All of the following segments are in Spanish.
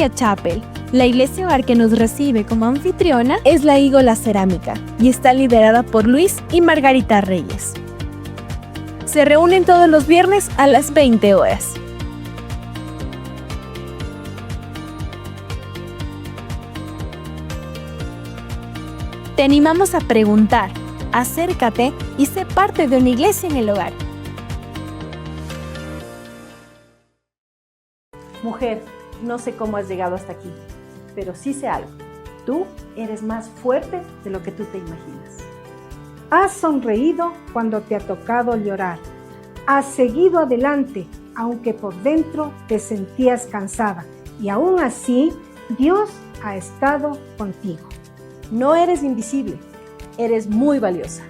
Victoria Chapel. La iglesia hogar que nos recibe como anfitriona es la Ígola Cerámica y está liderada por Luis y Margarita Reyes. Se reúnen todos los viernes a las 20 horas. Te animamos a preguntar, acércate y sé parte de una iglesia en el hogar. Mujer, no sé cómo has llegado hasta aquí, pero sí sé algo. Tú eres más fuerte de lo que tú te imaginas. Has sonreído cuando te ha tocado llorar. Has seguido adelante, aunque por dentro te sentías cansada. Y aún así, Dios ha estado contigo. No eres invisible, eres muy valiosa.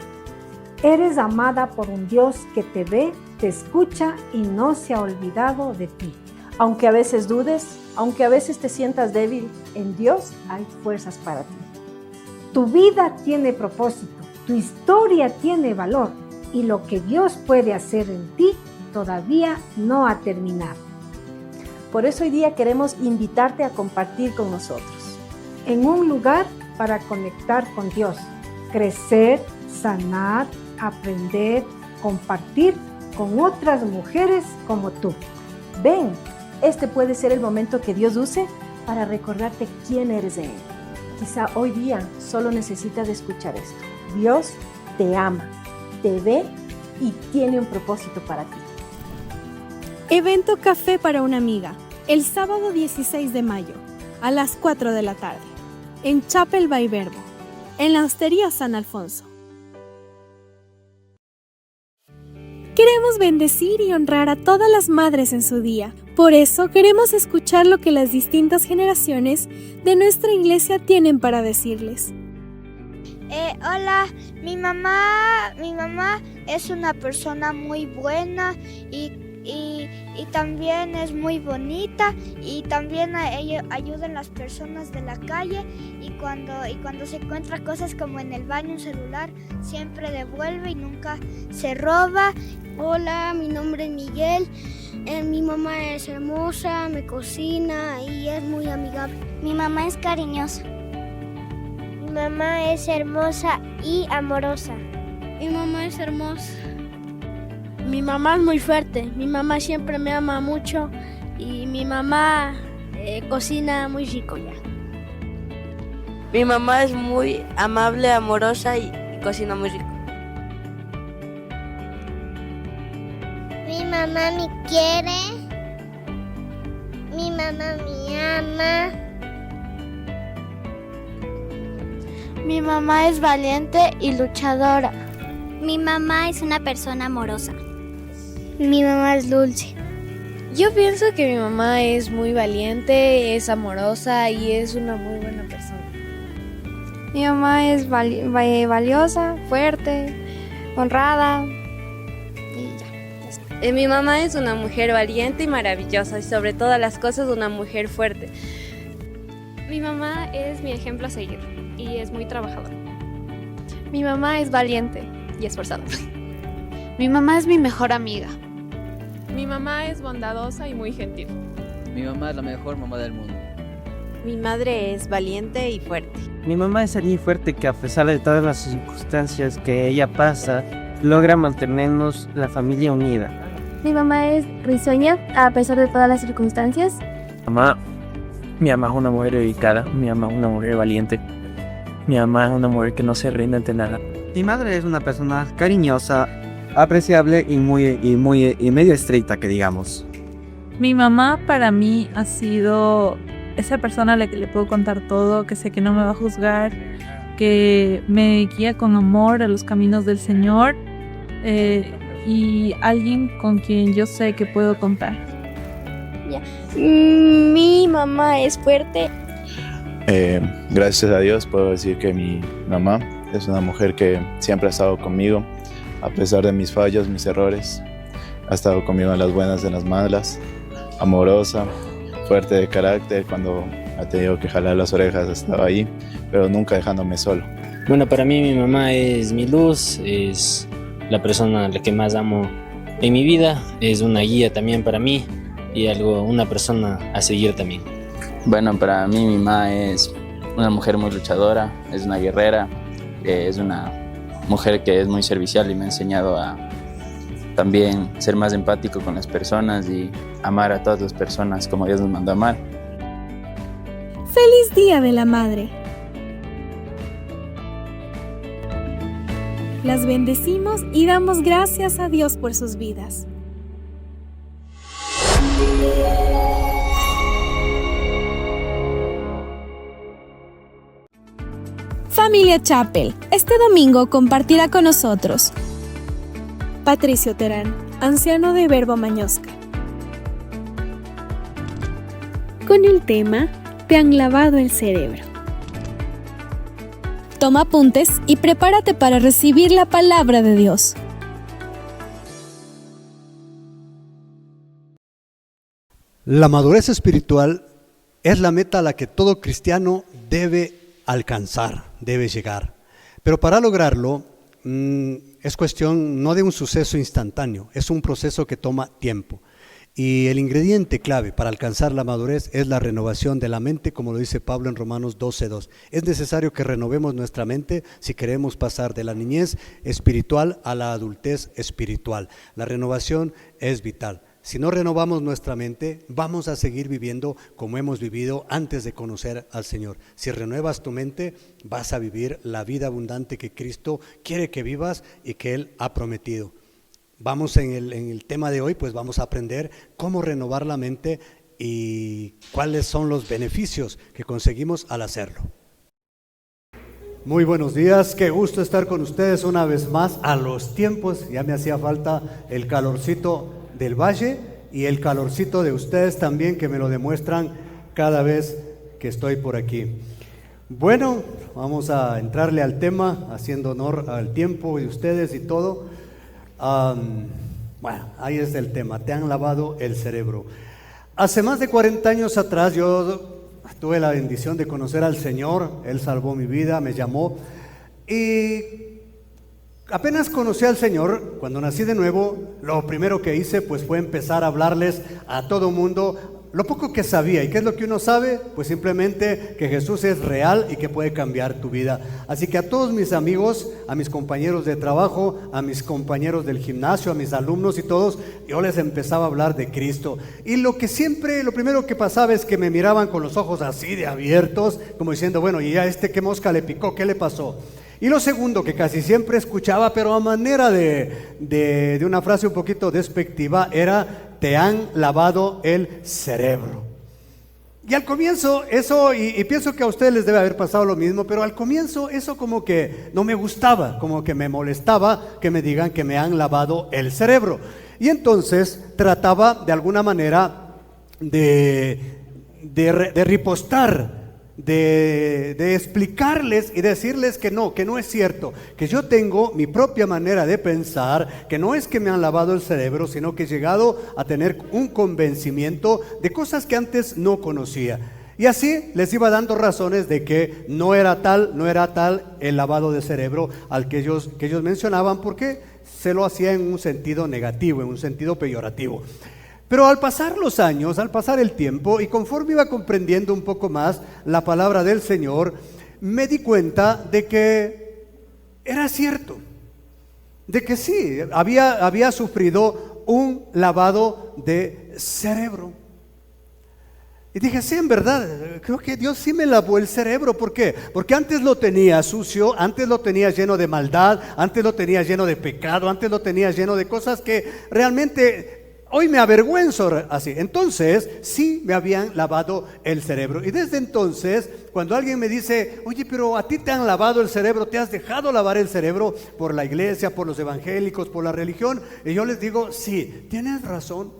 Eres amada por un Dios que te ve, te escucha y no se ha olvidado de ti. Aunque a veces dudes, aunque a veces te sientas débil, en Dios hay fuerzas para ti. Tu vida tiene propósito, tu historia tiene valor y lo que Dios puede hacer en ti todavía no ha terminado. Por eso hoy día queremos invitarte a compartir con nosotros. En un lugar para conectar con Dios, crecer, sanar, aprender, compartir con otras mujeres como tú. Ven, este puede ser el momento que Dios use para recordarte quién eres de Él. Quizá hoy día solo necesitas escuchar esto. Dios te ama, te ve y tiene un propósito para ti. Evento Café para una amiga, el sábado 16 de mayo, a las 4 de la tarde, en Chapel by Verbo, en la Hostería San Alfonso. Queremos bendecir y honrar a todas las madres en su día. Por eso queremos escuchar lo que las distintas generaciones de nuestra iglesia tienen para decirles. Hola, mi mamá es una persona muy buena y también es muy bonita y también ella ayuda a las personas de la calle y cuando se encuentra cosas como en el baño un celular siempre devuelve y nunca se roba. Hola, mi nombre es Miguel, mi mamá es hermosa, me cocina y es muy amigable. Mi mamá es cariñosa. Mi mamá es hermosa y amorosa. Mi mamá es hermosa. Mi mamá es muy fuerte, mi mamá siempre me ama mucho y mi mamá cocina muy rico ya. Mi mamá es muy amable, amorosa y cocina muy rico. Mi mamá me quiere, mi mamá me ama. Mi mamá es valiente y luchadora. Mi mamá es una persona amorosa. Mi mamá es dulce. Yo pienso que mi mamá es muy valiente, es amorosa y es una muy buena persona. Mi mamá es valiosa, fuerte, honrada y ya. Mi mamá es una mujer valiente y maravillosa y sobre todas las cosas una mujer fuerte. Mi mamá es mi ejemplo a seguir y es muy trabajadora. Mi mamá es valiente y esforzada. Mi mamá es mi mejor amiga. Mi mamá es bondadosa y muy gentil. Mi mamá es la mejor mamá del mundo. Mi madre es valiente y fuerte. Mi mamá es alguien fuerte que a pesar de todas las circunstancias que ella pasa, logra mantenernos la familia unida. Mi mamá es risueña a pesar de todas las circunstancias. Mi mamá es una mujer dedicada, mi mamá es una mujer valiente, mi mamá es una mujer que no se rinde ante nada. Mi madre es una persona cariñosa, apreciable y medio estricta, que digamos. Mi mamá para mí ha sido esa persona a la que le puedo contar todo, que sé que no me va a juzgar, que me guía con amor a los caminos del Señor y alguien con quien yo sé que puedo contar. Mi mamá es fuerte. Gracias a Dios puedo decir que mi mamá es una mujer que siempre ha estado conmigo, a pesar de mis fallos, mis errores. Ha estado conmigo en las buenas, en las malas, amorosa, fuerte de carácter. Cuando ha tenido que jalar las orejas estaba ahí, pero nunca dejándome solo. Bueno, para mí mi mamá es mi luz, es la persona a la que más amo en mi vida, es una guía también para mí y una persona a seguir también. Bueno, para mí mi mamá es una mujer muy luchadora, es una guerrera, es una mujer que es muy servicial y me ha enseñado a también ser más empático con las personas y amar a todas las personas como Dios nos mandó a amar. ¡Feliz Día de la Madre! Las bendecimos y damos gracias a Dios por sus vidas. Familia Chapel, este domingo compartirá con nosotros Patricio Terán, anciano de Verbo Mañosca, con el tema Te han lavado el cerebro. Toma apuntes y prepárate para recibir la palabra de Dios. La madurez espiritual es la meta a la que todo cristiano debe alcanzar, debe llegar. Pero para lograrlo es cuestión no de un suceso instantáneo, es un proceso que toma tiempo. Y el ingrediente clave para alcanzar la madurez es la renovación de la mente, como lo dice Pablo en Romanos 12:2. Es necesario que renovemos nuestra mente si queremos pasar de la niñez espiritual a la adultez espiritual. La renovación es vital. Si no renovamos nuestra mente, vamos a seguir viviendo como hemos vivido antes de conocer al Señor. Si renuevas tu mente, vas a vivir la vida abundante que Cristo quiere que vivas y que Él ha prometido. Vamos en el tema de hoy, pues vamos a aprender cómo renovar la mente y cuáles son los beneficios que conseguimos al hacerlo. Muy buenos días, qué gusto estar con ustedes una vez más a los tiempos. Ya me hacía falta el calorcito del valle y el calorcito de ustedes también, que me lo demuestran cada vez que estoy por aquí. Bueno, vamos a entrarle al tema, haciendo honor al tiempo de ustedes y todo. Bueno, ahí es el tema, te han lavado el cerebro. Hace más de 40 años atrás yo tuve la bendición de conocer al Señor. Él salvó mi vida, me llamó y apenas conocí al Señor. Cuando nací de nuevo, lo primero que hice pues fue empezar a hablarles a todo mundo lo poco que sabía. ¿Y qué es lo que uno sabe? Pues simplemente que Jesús es real y que puede cambiar tu vida. Así que a todos mis amigos, a mis compañeros de trabajo, a mis compañeros del gimnasio, a mis alumnos y todos, yo les empezaba a hablar de Cristo. Y lo primero que pasaba es que me miraban con los ojos así de abiertos, como diciendo, bueno, ¿y a qué mosca le picó? ¿Qué le pasó? Y lo segundo que casi siempre escuchaba, pero a manera de una frase un poquito despectiva, era: te han lavado el cerebro. Y al comienzo eso, y pienso que a ustedes les debe haber pasado lo mismo, pero al comienzo eso como que no me gustaba, como que me molestaba que me digan que me han lavado el cerebro. Y entonces trataba de alguna manera de ripostar, de explicarles y decirles que no es cierto, que yo tengo mi propia manera de pensar, que no es que me han lavado el cerebro, sino que he llegado a tener un convencimiento de cosas que antes no conocía. Y así les iba dando razones de que no era tal el lavado de cerebro al que ellos mencionaban, porque se lo hacía en un sentido negativo, en un sentido peyorativo. Pero al pasar los años, al pasar el tiempo, y conforme iba comprendiendo un poco más la palabra del Señor, me di cuenta de que era cierto, de que sí, había sufrido un lavado de cerebro. Y dije, sí, en verdad, creo que Dios sí me lavó el cerebro. ¿Por qué? Porque antes lo tenía sucio, antes lo tenía lleno de maldad, antes lo tenía lleno de pecado, antes lo tenía lleno de cosas que realmente hoy me avergüenzo así. Entonces, sí me habían lavado el cerebro. Y desde entonces, cuando alguien me dice, oye, pero a ti te han lavado el cerebro, te has dejado lavar el cerebro por la iglesia, por los evangélicos, por la religión, y yo les digo, sí, tienes razón,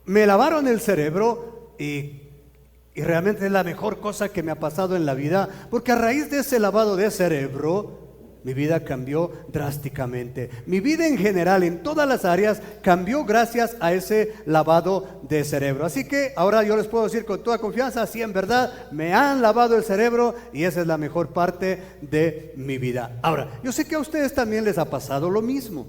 me lavaron el cerebro y realmente es la mejor cosa que me ha pasado en la vida, porque a raíz de ese lavado de cerebro, mi vida cambió drásticamente. Mi vida en general, en todas las áreas, cambió gracias a ese lavado de cerebro. Así que ahora yo les puedo decir con toda confianza, sí, en verdad, me han lavado el cerebro y esa es la mejor parte de mi vida. Ahora, yo sé que a ustedes también les ha pasado lo mismo.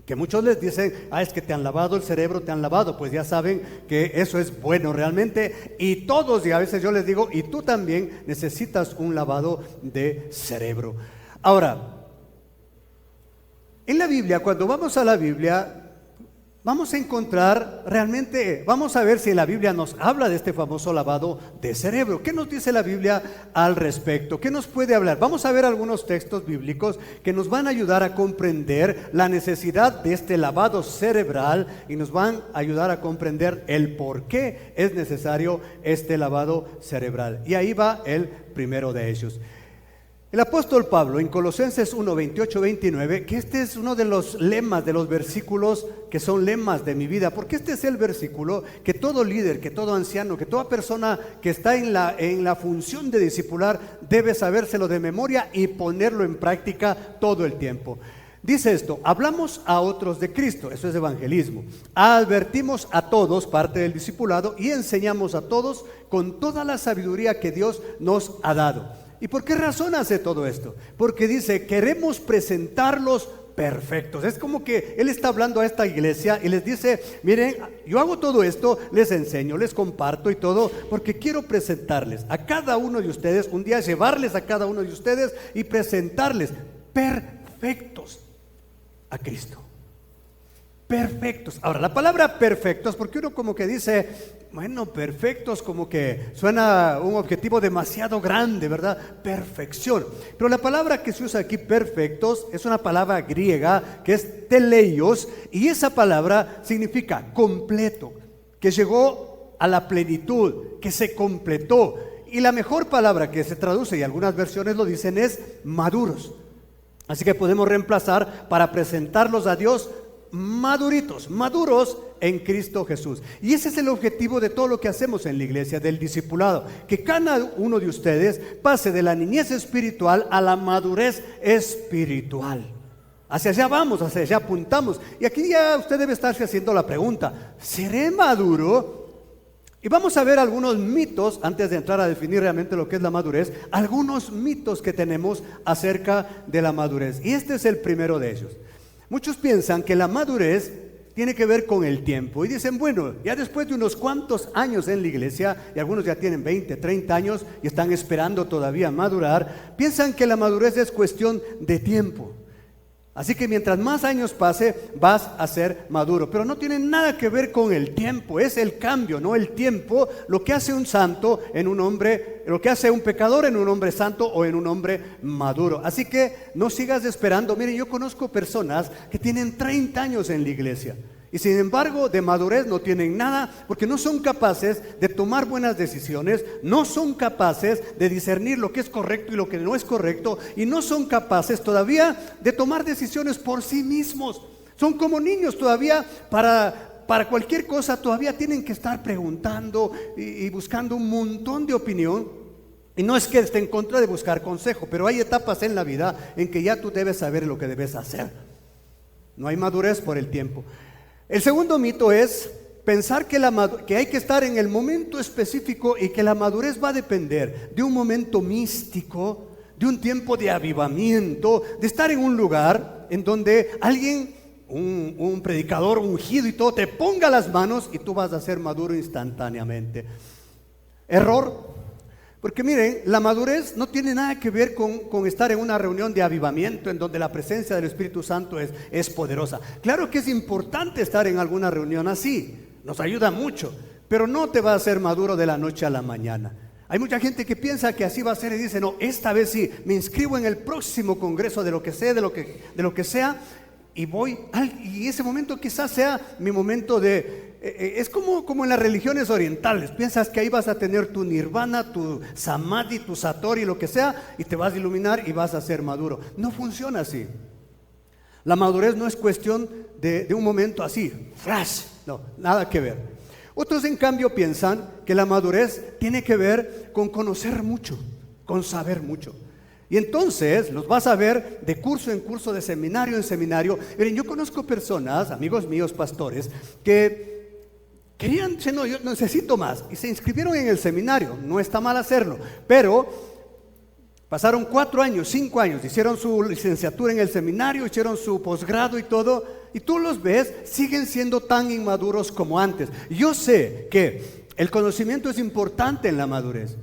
que muchos les dicen, es que te han lavado el cerebro, te han lavado, pues ya saben que eso es bueno realmente, y todos, y a veces yo les digo, y tú también necesitas un lavado de cerebro. Ahora, en la Biblia, cuando vamos a la Biblia, vamos a encontrar realmente, vamos a ver si la Biblia nos habla de este famoso lavado de cerebro. ¿Qué nos dice la Biblia al respecto? ¿Qué nos puede hablar? Vamos a ver algunos textos bíblicos que nos van a ayudar a comprender la necesidad de este lavado cerebral y nos van a ayudar a comprender el por qué es necesario este lavado cerebral. Y ahí va el primero de ellos. El apóstol Pablo en Colosenses 1, 28, 29, que este es uno de los lemas, de los versículos que son lemas de mi vida, porque este es el versículo que todo líder, que todo anciano, que toda persona que está en la función de discipular debe sabérselo de memoria y ponerlo en práctica todo el tiempo. Dice esto: hablamos a otros de Cristo, eso es evangelismo, advertimos a todos, parte del discipulado, y enseñamos a todos con toda la sabiduría que Dios nos ha dado. ¿Y por qué razón hace todo esto? Porque dice, queremos presentarlos perfectos. Es como que Él está hablando a esta iglesia y les dice, miren, yo hago todo esto, les enseño, les comparto y todo, porque quiero presentarles a cada uno de ustedes, un día llevarles a cada uno de ustedes y presentarles perfectos a Cristo. Perfectos. Ahora, la palabra perfectos, porque uno como que dice, bueno, perfectos como que suena un objetivo demasiado grande, ¿verdad? Perfección. Pero la palabra que se usa aquí, perfectos, es una palabra griega que es teleios, y esa palabra significa completo, que llegó a la plenitud, que se completó. Y la mejor palabra que se traduce, y algunas versiones lo dicen, es maduros. Así que podemos reemplazar para presentarlos a Dios maduritos, maduros en Cristo Jesús. Y ese es el objetivo de todo lo que hacemos en la iglesia, del discipulado, que cada uno de ustedes pase de la niñez espiritual a la madurez espiritual. Hacia allá vamos, hacia allá apuntamos. Y aquí ya usted debe estarse haciendo la pregunta, ¿seré maduro? Y vamos a ver algunos mitos, antes de entrar a definir realmente lo que es la madurez, algunos mitos que tenemos acerca de la madurez. Y este es el primero de ellos. Muchos piensan que la madurez tiene que ver con el tiempo y dicen, bueno, ya después de unos cuantos años en la iglesia, y algunos ya tienen 20, 30 años y están esperando todavía madurar, piensan que la madurez es cuestión de tiempo. Así que mientras más años pase, vas a ser maduro. Pero no tiene nada que ver con el tiempo, es el cambio, no el tiempo, lo que hace un santo en un hombre, lo que hace un pecador en un hombre santo o en un hombre maduro. Así que no sigas esperando. Miren, yo conozco personas que tienen 30 años en la iglesia y sin embargo de madurez no tienen nada, porque no son capaces de tomar buenas decisiones, no son capaces de discernir lo que es correcto y lo que no es correcto, y no son capaces todavía de tomar decisiones por sí mismos. Son como niños todavía, para cualquier cosa todavía tienen que estar preguntando y buscando un montón de opinión. Y no es que esté en contra de buscar consejo, pero hay etapas en la vida en que ya tú debes saber lo que debes hacer. No hay madurez por el tiempo. El segundo mito es pensar que hay que estar en el momento específico y que la madurez va a depender de un momento místico, de un tiempo de avivamiento, de estar en un lugar en donde alguien, un predicador ungido y todo, te ponga las manos y tú vas a ser maduro instantáneamente. Error. Porque miren, la madurez no tiene nada que ver con estar en una reunión de avivamiento en donde la presencia del Espíritu Santo es poderosa. Claro que es importante estar en alguna reunión así, nos ayuda mucho, pero no te va a hacer maduro de la noche a la mañana. Hay mucha gente que piensa que así va a ser y dice, no, esta vez sí, me inscribo en el próximo congreso de lo que sea, de lo que sea, y voy, y ese momento quizás sea mi momento es como en las religiones orientales, piensas que ahí vas a tener tu nirvana, tu samadhi, tu satori, lo que sea, y te vas a iluminar y vas a ser maduro. No funciona así. La madurez no es cuestión de un momento así, flash, no, nada que ver. Otros en cambio piensan que la madurez tiene que ver con conocer mucho, con saber mucho. Y entonces los vas a ver de curso en curso, de seminario en seminario. Miren, yo conozco personas, amigos míos, pastores, que querían, no, yo necesito más, y se inscribieron en el seminario. No está mal hacerlo, pero pasaron 4 años, 5 años, hicieron su licenciatura en el seminario, hicieron su posgrado y todo, y tú los ves, siguen siendo tan inmaduros como antes. Yo sé que el conocimiento es importante en la madurez,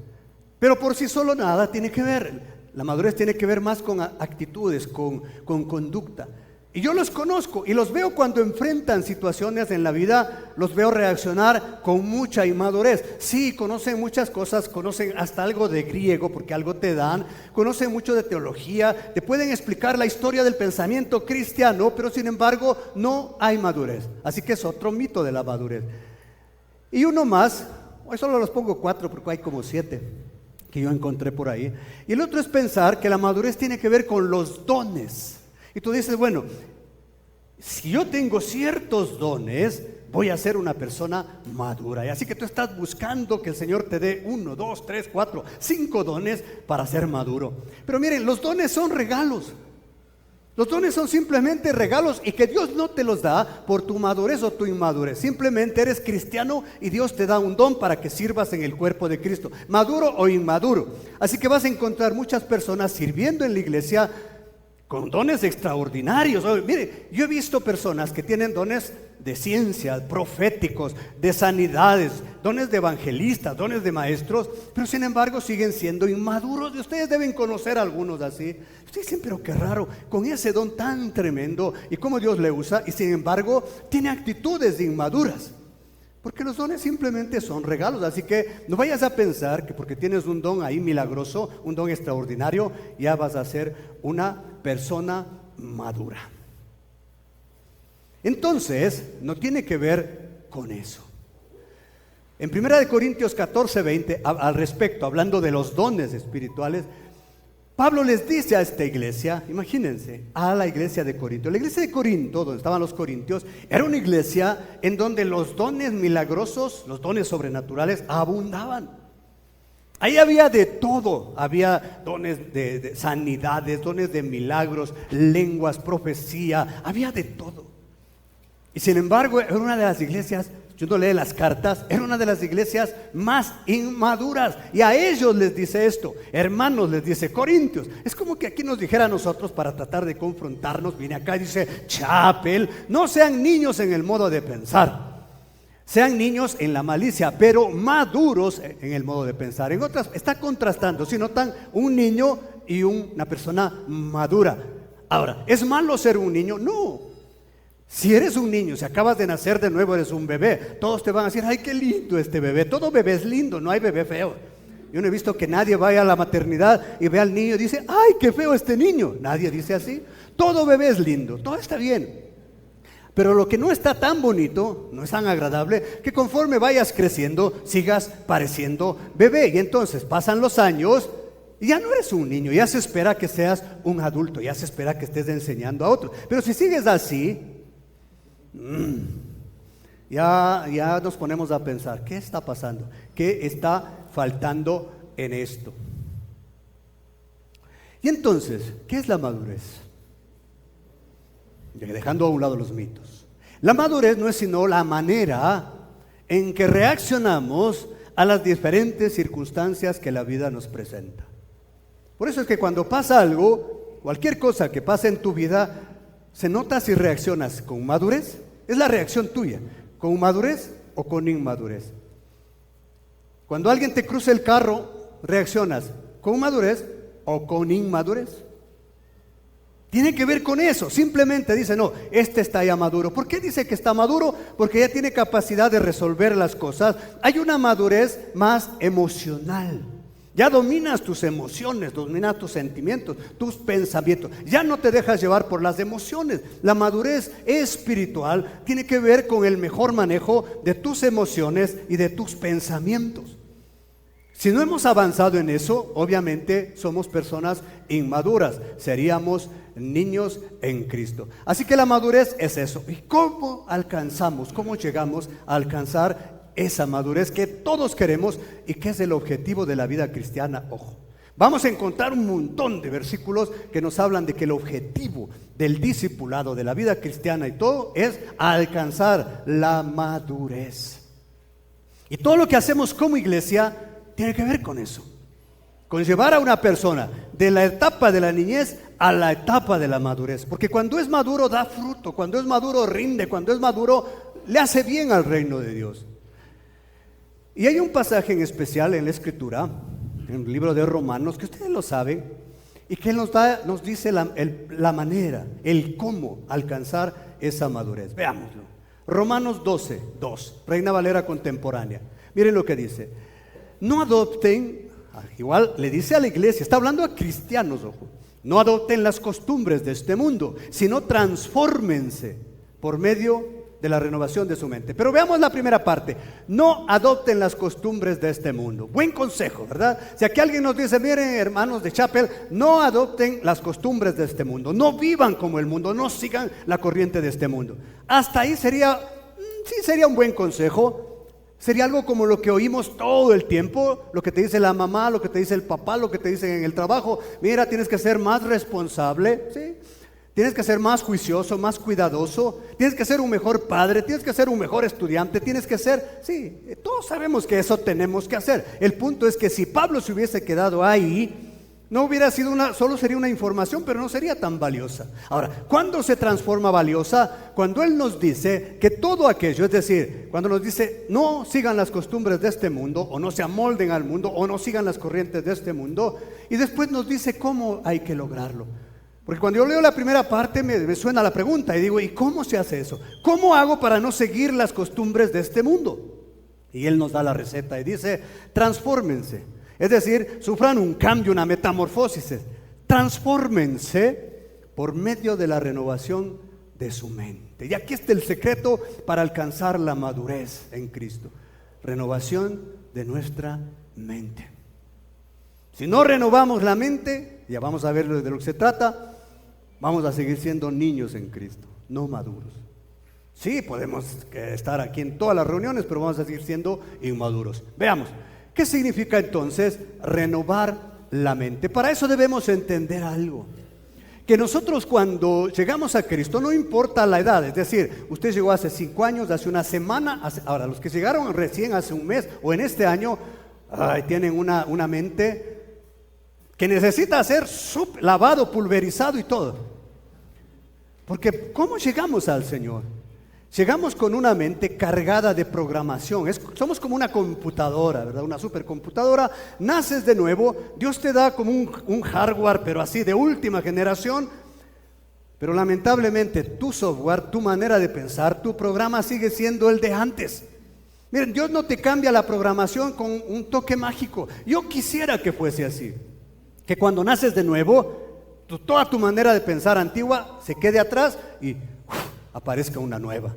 pero por sí solo nada tiene que ver. La madurez tiene que ver más con actitudes, con conducta. Y yo los conozco y los veo cuando enfrentan situaciones en la vida, los veo reaccionar con mucha inmadurez. Sí, conocen muchas cosas, conocen hasta algo de griego, porque algo te dan, conocen mucho de teología, te pueden explicar la historia del pensamiento cristiano, pero sin embargo no hay madurez. Así que es otro mito de la madurez. Y uno más, hoy solo los pongo 4 porque hay como 7 que yo encontré por ahí. Y el otro es pensar que la madurez tiene que ver con los dones. Y tú dices, bueno, si yo tengo ciertos dones, voy a ser una persona madura. Y así que tú estás buscando que el Señor te dé 1, 2, 3, 4, 5 dones para ser maduro. Pero miren, los dones son regalos. Los dones son simplemente regalos y que Dios no te los da por tu madurez o tu inmadurez. Simplemente eres cristiano y Dios te da un don para que sirvas en el cuerpo de Cristo, maduro o inmaduro. Así que vas a encontrar muchas personas sirviendo en la iglesia con dones extraordinarios. Mire, yo he visto personas que tienen dones de ciencia, proféticos, de sanidades, dones de evangelistas, dones de maestros, pero sin embargo siguen siendo inmaduros. Y ustedes deben conocer a algunos así. Ustedes dicen, pero qué raro, con ese don tan tremendo y cómo Dios le usa, y sin embargo tiene actitudes de inmaduras. Porque los dones simplemente son regalos, así que no vayas a pensar que porque tienes un don ahí milagroso, un don extraordinario, ya vas a ser una persona madura. Entonces, no tiene que ver con eso. En 1 Corintios 14:20, al respecto, hablando de los dones espirituales, Pablo les dice a esta iglesia, imagínense, a la iglesia de Corinto. La iglesia de Corinto, donde estaban los corintios, era una iglesia en donde los dones milagrosos, los dones sobrenaturales abundaban. Ahí había de todo, había dones de sanidades, dones de milagros, lenguas, profecía, había de todo. Y sin embargo, era una de las iglesias, si uno lee las cartas, era una de las iglesias más inmaduras. Y a ellos les dice esto, hermanos, les dice, corintios. Es como que aquí nos dijera a nosotros para tratar de confrontarnos. Viene acá y dice, Chapel, no sean niños en el modo de pensar. Sean niños en la malicia, pero maduros en el modo de pensar. En otras, está contrastando, si notan, un niño y una persona madura. Ahora, ¿es malo ser un niño? No. Si eres un niño, si acabas de nacer de nuevo, eres un bebé, todos te van a decir, ay, qué lindo este bebé. Todo bebé es lindo, no hay bebé feo. Yo no he visto que nadie vaya a la maternidad y vea al niño y dice, ay, qué feo este niño. Nadie dice así. Todo bebé es lindo, todo está bien. Pero lo que no está tan bonito, no es tan agradable, que conforme vayas creciendo, sigas pareciendo bebé. Y entonces pasan los años y ya no eres un niño, ya se espera que seas un adulto, ya se espera que estés enseñando a otros. Pero si sigues así, ya nos ponemos a pensar, ¿qué está pasando? ¿Qué está faltando en esto? Y entonces, ¿qué es la madurez? Dejando a un lado los mitos. La madurez no es sino la manera en que reaccionamos a las diferentes circunstancias que la vida nos presenta. Por eso es que cuando pasa algo, cualquier cosa que pase en tu vida, se nota si reaccionas con madurez. Es la reacción tuya, con madurez o con inmadurez. Cuando alguien te cruza el carro, ¿reaccionas con madurez o con inmadurez? Tiene que ver con eso. Simplemente dice, no, este está ya maduro. ¿Por qué dice que está maduro? Porque ya tiene capacidad de resolver las cosas. Hay una madurez más emocional. Ya dominas tus emociones, dominas tus sentimientos, tus pensamientos. Ya no te dejas llevar por las emociones. La madurez espiritual tiene que ver con el mejor manejo de tus emociones y de tus pensamientos. Si no hemos avanzado en eso, obviamente somos personas inmaduras. Seríamos niños en Cristo. Así que la madurez es eso. ¿Y cómo alcanzamos? ¿Cómo llegamos a alcanzar esa madurez que todos queremos y que es el objetivo de la vida cristiana? Ojo, vamos a encontrar un montón de versículos que nos hablan de que el objetivo del discipulado, de la vida cristiana y todo, es alcanzar la madurez. Y todo lo que hacemos como iglesia tiene que ver con eso, con llevar a una persona de la etapa de la niñez a la etapa de la madurez, porque cuando es maduro da fruto, cuando es maduro rinde, cuando es maduro le hace bien al reino de Dios. Y hay un pasaje en especial en la Escritura, en el libro de Romanos, que ustedes lo saben, y que nos dice la manera, el cómo alcanzar esa madurez. Veámoslo. Romanos 12, 2, Reina Valera contemporánea. Miren lo que dice. No adopten, igual le dice a la iglesia, está hablando a cristianos, ojo. No adopten las costumbres de este mundo, sino transfórmense por medio de la renovación de su mente. Pero veamos la primera parte. No adopten las costumbres de este mundo. Buen consejo, ¿verdad? Si aquí alguien nos dice, miren, hermanos de Chapel, no adopten las costumbres de este mundo. No vivan como el mundo, no sigan la corriente de este mundo. Hasta ahí sería un buen consejo. Sería algo como lo que oímos todo el tiempo, lo que te dice la mamá, lo que te dice el papá, lo que te dicen en el trabajo. Mira, tienes que ser más responsable, ¿sí? Tienes que ser más juicioso, más cuidadoso, tienes que ser un mejor padre, tienes que ser un mejor estudiante, tienes que ser, sí, todos sabemos que eso tenemos que hacer. El punto es que si Pablo se hubiese quedado ahí, no hubiera sido solo sería una información, pero no sería tan valiosa. Ahora, ¿cuándo se transforma valiosa? Cuando Él nos dice que todo aquello, es decir, cuando nos dice no sigan las costumbres de este mundo, o no se amolden al mundo, o no sigan las corrientes de este mundo, y después nos dice cómo hay que lograrlo. Porque cuando yo leo la primera parte me suena la pregunta y digo, ¿y cómo se hace eso? ¿Cómo hago para no seguir las costumbres de este mundo? Y Él nos da la receta y dice, transfórmense. Es decir, sufran un cambio, una metamorfosis. Transfórmense por medio de la renovación de su mente. Y aquí está el secreto para alcanzar la madurez en Cristo. Renovación de nuestra mente. Si no renovamos la mente, ya vamos a ver de lo que se trata, vamos a seguir siendo niños en Cristo, no maduros. Sí, podemos estar aquí en todas las reuniones, pero vamos a seguir siendo inmaduros. Veamos, ¿qué significa entonces renovar la mente? Para eso debemos entender algo. Que nosotros cuando llegamos a Cristo, no importa la edad, es decir, usted llegó hace 5 años, hace una semana, ahora los que llegaron recién hace un mes o en este año, tienen una mente que necesita ser lavado, pulverizado y todo. Porque ¿cómo llegamos al Señor? Llegamos con una mente cargada de programación. Somos como una computadora, ¿verdad? Una supercomputadora. Naces de nuevo, Dios te da como un hardware, pero así de última generación. Pero lamentablemente tu software, tu manera de pensar, tu programa sigue siendo el de antes. Miren, Dios no te cambia la programación con un toque mágico. Yo quisiera que fuese así. Que cuando naces de nuevo, toda tu manera de pensar antigua se quede atrás y aparezca una nueva.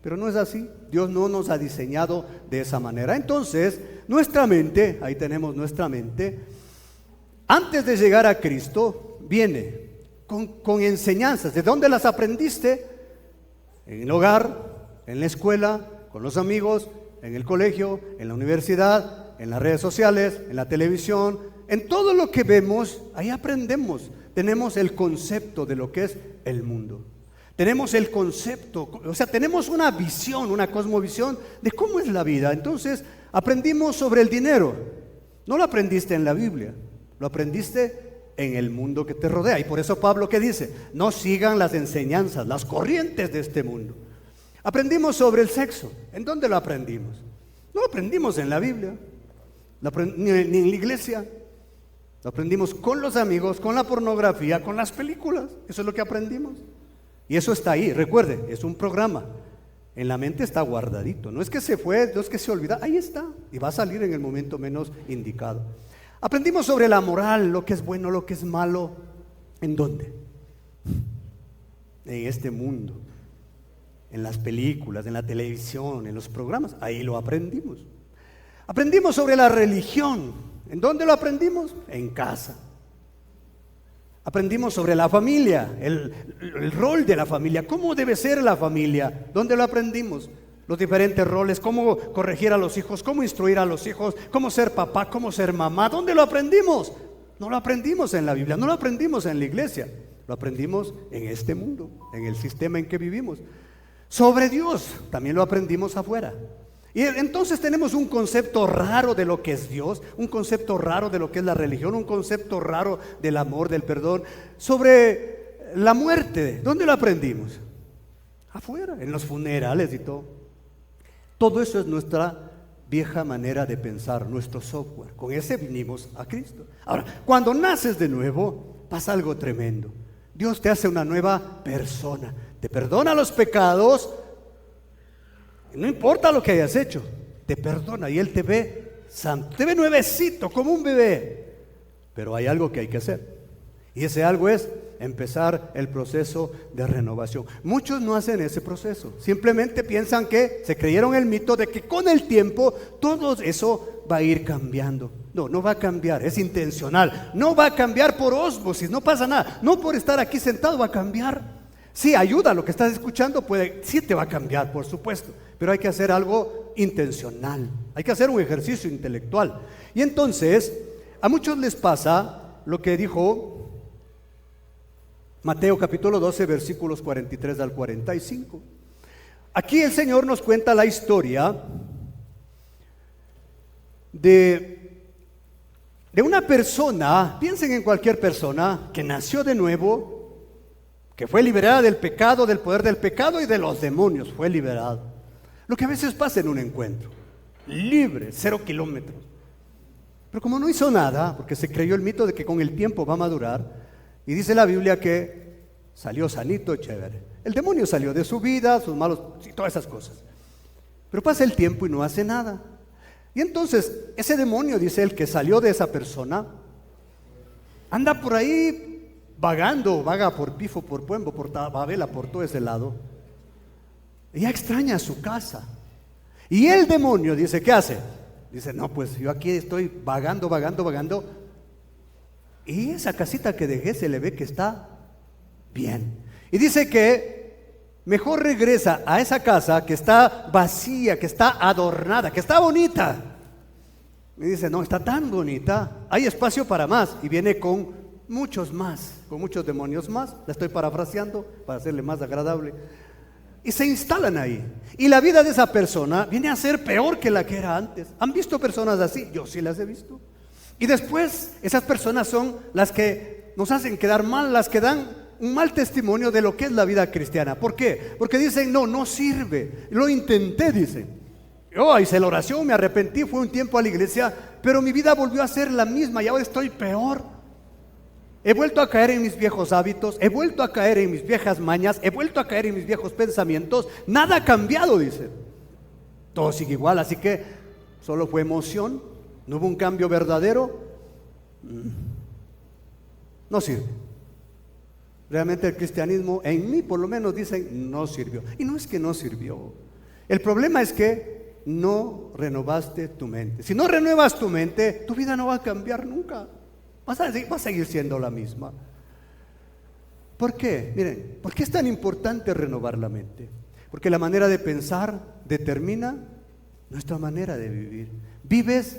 Pero no es así. Dios no nos ha diseñado de esa manera. Entonces, nuestra mente, ahí tenemos nuestra mente, antes de llegar a Cristo, viene con enseñanzas. ¿De dónde las aprendiste? En el hogar, en la escuela, con los amigos, en el colegio, en la universidad, en las redes sociales, en la televisión. En todo lo que vemos, ahí aprendemos. Tenemos el concepto de lo que es el mundo. Tenemos el concepto, o sea, tenemos una visión, una cosmovisión de cómo es la vida. Entonces, aprendimos sobre el dinero. No lo aprendiste en la Biblia, lo aprendiste en el mundo que te rodea. Y por eso Pablo, ¿qué dice? No sigan las enseñanzas, las corrientes de este mundo. Aprendimos sobre el sexo. ¿En dónde lo aprendimos? No lo aprendimos en la Biblia, ni en la iglesia. Lo aprendimos con los amigos, con la pornografía, con las películas. Eso es lo que aprendimos. Y eso está ahí, recuerde, es un programa. En la mente está guardadito. No es que se fue, no es que se olvida, ahí está. Y va a salir en el momento menos indicado. Aprendimos sobre la moral, lo que es bueno, lo que es malo. ¿En dónde? En este mundo. En las películas, en la televisión, en los programas. Ahí lo aprendimos. Aprendimos sobre la religión. ¿En dónde lo aprendimos? En casa. Aprendimos sobre la familia, el rol de la familia, cómo debe ser la familia. ¿Dónde lo aprendimos? Los diferentes roles, cómo corregir a los hijos, cómo instruir a los hijos, cómo ser papá, cómo ser mamá. ¿Dónde lo aprendimos? No lo aprendimos en la Biblia, no lo aprendimos en la iglesia. Lo aprendimos en este mundo, en el sistema en que vivimos. Sobre Dios, también lo aprendimos afuera. Y entonces tenemos un concepto raro de lo que es Dios, un concepto raro de lo que es la religión, un concepto raro del amor, del perdón. Sobre la muerte, ¿dónde lo aprendimos? Afuera, en los funerales y todo. Todo eso es nuestra vieja manera de pensar, nuestro software. Con ese vinimos a Cristo. Ahora, cuando naces de nuevo, pasa algo tremendo. Dios te hace una nueva persona, te perdona los pecados. No importa lo que hayas hecho, te perdona y Él te ve santo, te ve nuevecito, como un bebé. Pero hay algo que hay que hacer. Y ese algo es empezar el proceso de renovación. Muchos no hacen ese proceso. Simplemente piensan que se creyeron el mito de que con el tiempo todo eso va a ir cambiando. No, no va a cambiar, es intencional. No va a cambiar por ósmosis, no pasa nada. No por estar aquí sentado va a cambiar. Sí, ayuda, lo que estás escuchando sí te va a cambiar, por supuesto, pero hay que hacer algo intencional, hay que hacer un ejercicio intelectual. Y entonces, a muchos les pasa lo que dijo Mateo capítulo 12, versículos 43 al 45. Aquí el Señor nos cuenta la historia de una persona, piensen en cualquier persona que nació de nuevo, que fue liberada del pecado, del poder del pecado y de los demonios, fue liberado. Lo que a veces pasa en un encuentro, libre, 0 kilómetros. Pero como no hizo nada, porque se creyó el mito de que con el tiempo va a madurar, y dice la Biblia que salió sanito, chévere. El demonio salió de su vida, sus malos, y todas esas cosas. Pero pasa el tiempo y no hace nada. Y entonces, ese demonio, dice él, que salió de esa persona, anda por ahí vagando, vaga por Pifo, por Puembo, por Tababela, por todo ese lado. Ella extraña su casa. Y el demonio dice, ¿qué hace? Dice, no, pues yo aquí estoy vagando. Y esa casita que dejé se le ve que está bien. Y dice que mejor regresa a esa casa que está vacía, que está adornada, que está bonita. Y dice, no, está tan bonita, hay espacio para más. Y viene con muchos más, con muchos demonios más. La estoy parafraseando para hacerle más agradable. Y se instalan ahí. Y la vida de esa persona viene a ser peor que la que era antes. ¿Han visto personas así? Yo sí las he visto. Y después esas personas son las que nos hacen quedar mal, las que dan un mal testimonio de lo que es la vida cristiana. ¿Por qué? Porque dicen, no sirve. Lo intenté, dicen. Hice la oración, me arrepentí, fue un tiempo a la iglesia, pero mi vida volvió a ser la misma y ahora estoy peor. He vuelto a caer en mis viejos hábitos, he vuelto a caer en mis viejas mañas, he vuelto a caer en mis viejos pensamientos. Nada ha cambiado, dice. Todo sigue igual, así que solo fue emoción, no hubo un cambio verdadero. No sirve. Realmente el cristianismo, en mí por lo menos dicen, no sirvió. Y no es que no sirvió. El problema es que no renovaste tu mente. Si no renuevas tu mente, tu vida no va a cambiar nunca. Va a seguir siendo la misma. ¿Por qué? Miren, ¿por qué es tan importante renovar la mente? Porque la manera de pensar determina nuestra manera de vivir. Vives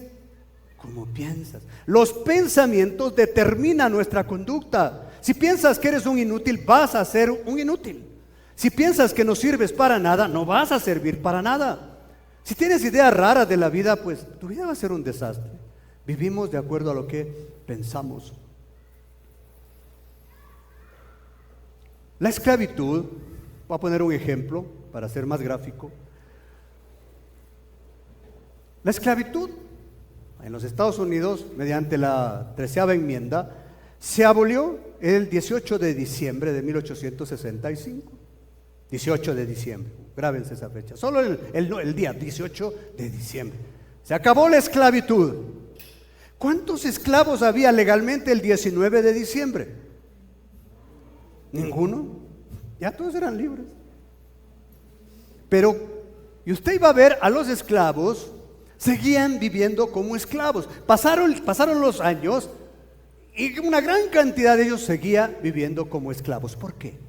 como piensas. Los pensamientos determinan nuestra conducta. Si piensas que eres un inútil, vas a ser un inútil. Si piensas que no sirves para nada, no vas a servir para nada. Si tienes ideas raras de la vida, pues tu vida va a ser un desastre. Vivimos de acuerdo a lo que pensamos. La esclavitud, voy a poner un ejemplo para ser más gráfico. La esclavitud en los Estados Unidos, mediante la 13ª enmienda, se abolió el 18 de diciembre de 1865. 18 de diciembre, grábense esa fecha. Solo el día 18 de diciembre. Se acabó la esclavitud. ¿Cuántos esclavos había legalmente el 19 de diciembre? Ninguno. Ya todos eran libres. Pero, y usted iba a ver a los esclavos, seguían viviendo como esclavos. Pasaron los años y una gran cantidad de ellos seguía viviendo como esclavos. ¿Por qué?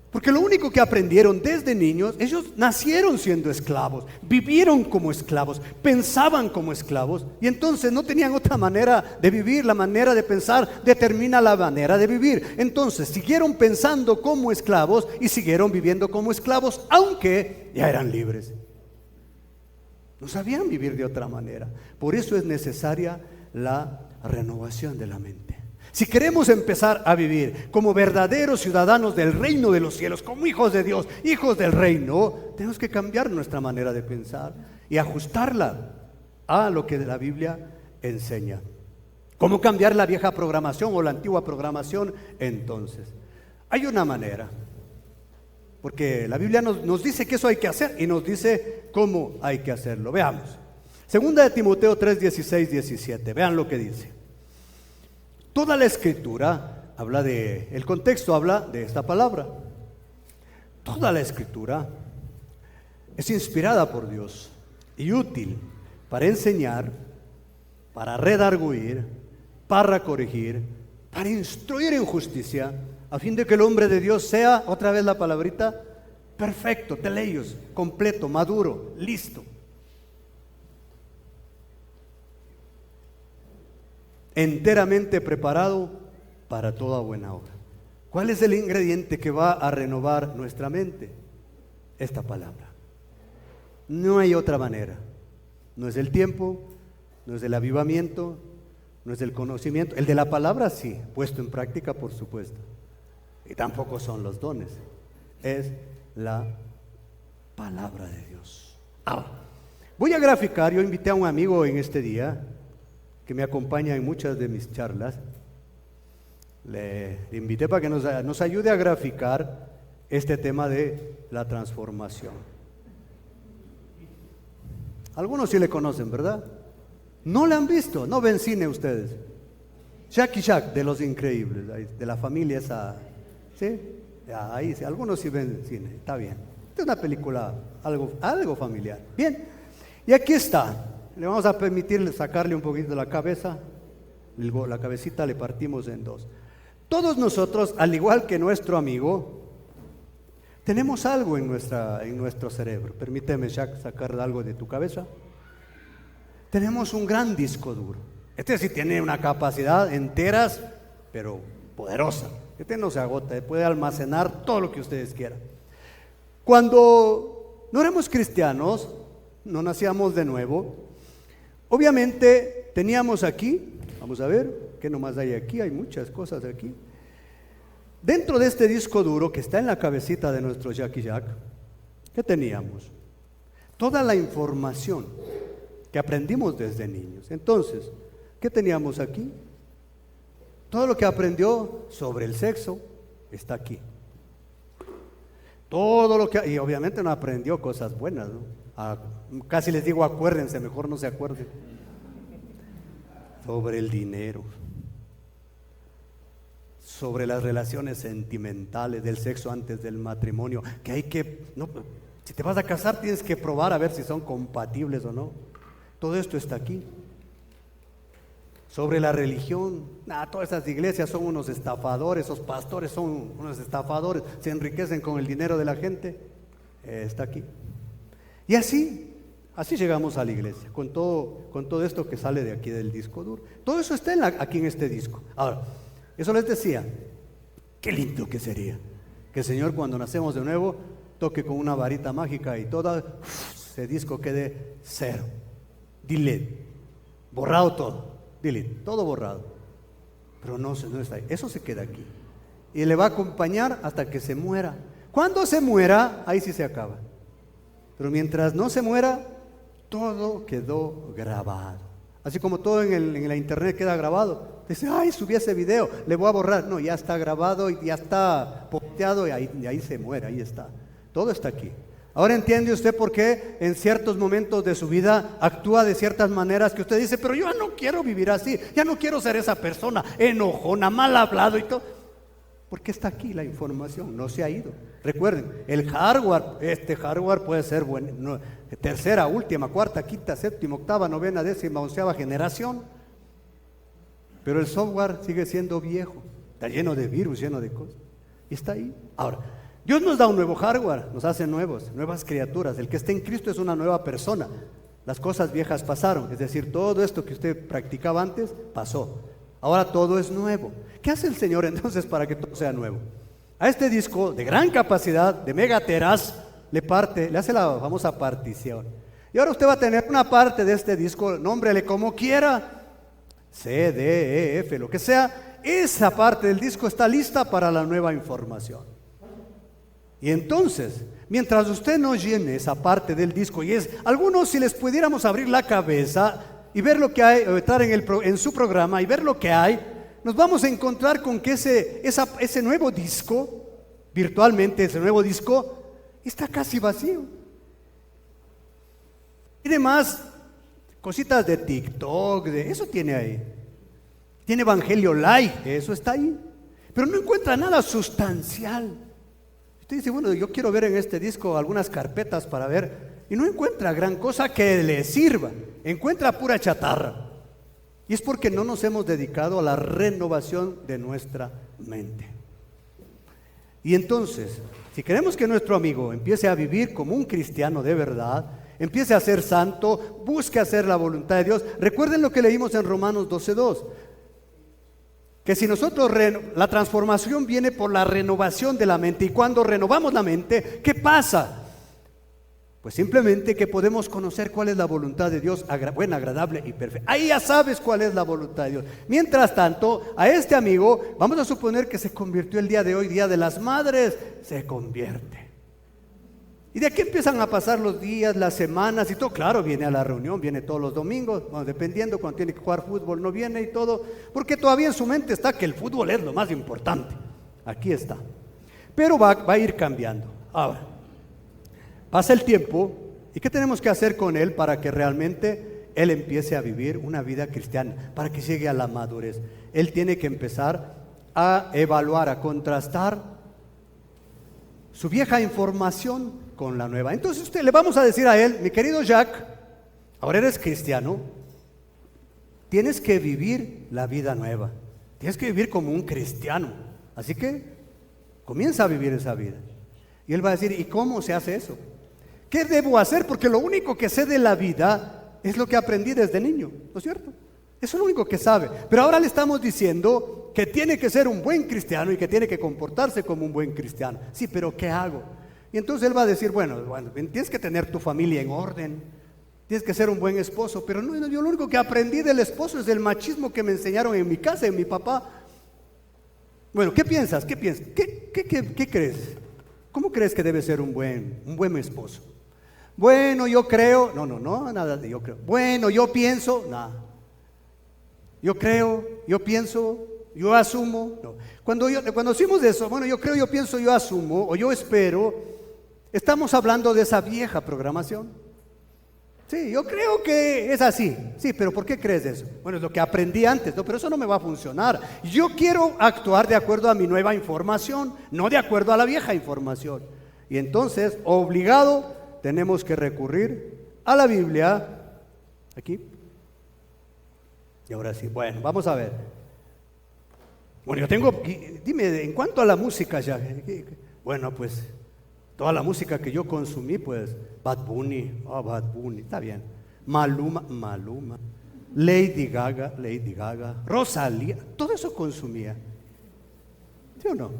Porque lo único que aprendieron desde niños, ellos nacieron siendo esclavos, vivieron como esclavos, pensaban como esclavos y entonces no tenían otra manera de vivir. La manera de pensar determina la manera de vivir. Entonces siguieron pensando como esclavos y siguieron viviendo como esclavos, aunque ya eran libres. No sabían vivir de otra manera. Por eso es necesaria la renovación de la mente. Si queremos empezar a vivir como verdaderos ciudadanos del reino de los cielos, como hijos de Dios, hijos del reino, tenemos que cambiar nuestra manera de pensar y ajustarla a lo que la Biblia enseña. ¿Cómo cambiar la vieja programación o la antigua programación? Entonces, hay una manera, porque la Biblia nos dice que eso hay que hacer y nos dice cómo hay que hacerlo. Veamos. Segunda de Timoteo 3, 16, 17. Vean lo que dice. Toda la escritura el contexto habla de esta palabra. Toda la escritura es inspirada por Dios y útil para enseñar, para redarguir, para corregir, para instruir en justicia, a fin de que el hombre de Dios sea, otra vez la palabrita, perfecto, teleios, completo, maduro, listo. Enteramente preparado para toda buena obra. ¿Cuál es el ingrediente que va a renovar nuestra mente? Esta palabra. No hay otra manera. No es el tiempo, no es el avivamiento, no es el conocimiento. El de la palabra sí, puesto en práctica por supuesto. Y tampoco son los dones. Es la palabra de Dios. Ahora, voy a graficar. Yo invité a un amigo en este día que me acompaña en muchas de mis charlas. Le invité para que nos ayude a graficar este tema de la transformación. Algunos sí le conocen, ¿verdad? No le han visto, no ven cine ustedes. Jackie Jack, de Los Increíbles, de la familia esa, ¿sí? Ahí sí, algunos sí ven cine, está bien. Es una película algo familiar. Bien, y aquí está. Le vamos a permitir sacarle un poquito de la cabeza. La cabecita le partimos en dos. Todos nosotros, al igual que nuestro amigo, tenemos algo en nuestro cerebro. Permíteme, Jack, sacar algo de tu cabeza. Tenemos un gran disco duro. Este sí tiene una capacidad enteras, pero poderosa. Este no se agota, puede almacenar todo lo que ustedes quieran. Cuando no éramos cristianos, no nacíamos de nuevo, obviamente teníamos aquí, vamos a ver, ¿qué nomás hay aquí? Hay muchas cosas aquí. Dentro de este disco duro que está en la cabecita de nuestro Jackie Jack, ¿qué teníamos? Toda la información que aprendimos desde niños. Entonces, ¿qué teníamos aquí? Todo lo que aprendió sobre el sexo está aquí. Todo lo que, y obviamente no aprendió cosas buenas, ¿no? Casi les digo acuérdense, mejor no se acuerden. Sobre el dinero, sobre las relaciones sentimentales, del sexo antes del matrimonio, que hay que, no, si te vas a casar tienes que probar a ver si son compatibles o no. Todo esto está aquí. Sobre la religión, todas esas iglesias son unos estafadores, esos pastores son unos estafadores, se enriquecen con el dinero de la gente. Está aquí. Y así llegamos a la iglesia, con todo esto que sale de aquí del disco duro. Todo eso está aquí en este disco. Ahora, eso les decía, qué lindo que sería que el Señor, cuando nacemos de nuevo, toque con una varita mágica y todo ese disco quede cero, delete, borrado todo, delete, todo borrado. Pero no está ahí, eso se queda aquí y le va a acompañar hasta que se muera. Cuando se muera, ahí sí se acaba. Pero mientras no se muera, todo quedó grabado. Así como todo en la internet queda grabado. Dice, ay, subí ese video, le voy a borrar. No, ya está grabado y ya está posteado y ahí se muere, ahí está. Todo está aquí. Ahora entiende usted por qué en ciertos momentos de su vida actúa de ciertas maneras que usted dice, pero yo ya no quiero vivir así, ya no quiero ser esa persona enojona, mal hablado y todo. Porque está aquí la información, no se ha ido. Recuerden, el hardware, este hardware puede ser bueno, tercera, última, cuarta, quinta, séptima, octava, novena, décima, onceava generación. Pero el software sigue siendo viejo, está lleno de virus, lleno de cosas. Y está ahí. Ahora, Dios nos da un nuevo hardware, nos hace nuevas criaturas. El que está en Cristo es una nueva persona. Las cosas viejas pasaron, es decir, todo esto que usted practicaba antes pasó. Ahora todo es nuevo. ¿Qué hace el Señor entonces para que todo sea nuevo? A este disco de gran capacidad, de megateras, le hace la famosa partición. Y ahora usted va a tener una parte de este disco, nómbrele como quiera, C, D, E, F, lo que sea. Esa parte del disco está lista para la nueva información. Y entonces, mientras usted no llene esa parte del disco, y es, algunos si les pudiéramos abrir la cabeza y ver lo que hay, o estar en su programa y ver lo que hay, nos vamos a encontrar con que ese nuevo disco, virtualmente ese nuevo disco, está casi vacío. Tiene más cositas de TikTok, eso tiene ahí. Tiene Evangelio Light, eso está ahí. Pero no encuentra nada sustancial. Usted dice, bueno, yo quiero ver en este disco algunas carpetas para ver. Y no encuentra gran cosa que le sirva. Encuentra pura chatarra. Y es porque no nos hemos dedicado a la renovación de nuestra mente. Y entonces, si queremos que nuestro amigo empiece a vivir como un cristiano de verdad, empiece a ser santo, busque hacer la voluntad de Dios. Recuerden lo que leímos en Romanos 12:2. Que si nosotros, la transformación viene por la renovación de la mente. Y cuando renovamos la mente, ¿qué pasa? Pues simplemente que podemos conocer cuál es la voluntad de Dios, buena, agradable y perfecta. Ahí ya sabes cuál es la voluntad de Dios. Mientras tanto, a este amigo, vamos a suponer que se convirtió el día de hoy, Día de las Madres, se convierte. Y de aquí empiezan a pasar los días, las semanas y todo. Claro, viene a la reunión, viene todos los domingos, bueno, dependiendo cuando tiene que jugar fútbol no viene y todo, porque todavía en su mente está que el fútbol es lo más importante. Aquí está. Pero va a ir cambiando. Ahora, pasa el tiempo y ¿qué tenemos que hacer con él para que realmente él empiece a vivir una vida cristiana, para que llegue a la madurez? Él tiene que empezar a evaluar, a contrastar su vieja información con la nueva. Entonces usted le vamos a decir a él, mi querido Jack, ahora eres cristiano, tienes que vivir la vida nueva, tienes que vivir como un cristiano, así que comienza a vivir esa vida. Y él va a decir, ¿y cómo se hace eso? ¿Qué debo hacer? Porque lo único que sé de la vida es lo que aprendí desde niño, ¿no es cierto? Eso es lo único que sabe. Pero ahora le estamos diciendo que tiene que ser un buen cristiano y que tiene que comportarse como un buen cristiano. Sí, pero ¿qué hago? Y entonces él va a decir, bueno, tienes que tener tu familia en orden, tienes que ser un buen esposo, pero no, yo lo único que aprendí del esposo es el machismo que me enseñaron en mi casa, en mi papá. Bueno, ¿qué piensas? ¿Qué piensas? ¿Qué crees? ¿Cómo crees que debe ser un buen esposo? Bueno, yo creo, no, nada de yo creo. Bueno, yo pienso, nada. Yo creo, yo pienso, yo asumo. No. Cuando decimos eso, bueno, yo creo, yo pienso, yo asumo, o yo espero, estamos hablando de esa vieja programación. Sí, yo creo que es así. Sí, pero ¿por qué crees eso? Bueno, es lo que aprendí antes, no, pero eso no me va a funcionar. Yo quiero actuar de acuerdo a mi nueva información, no de acuerdo a la vieja información. Y entonces, obligado, tenemos que recurrir a la Biblia. Aquí. Y ahora sí, bueno, vamos a ver. Bueno, yo tengo, dime, en cuanto a la música ya, bueno, pues, toda la música que yo consumí, pues, Bad Bunny, está bien. Maluma, Lady Gaga, Rosalía, todo eso consumía. ¿Sí o no?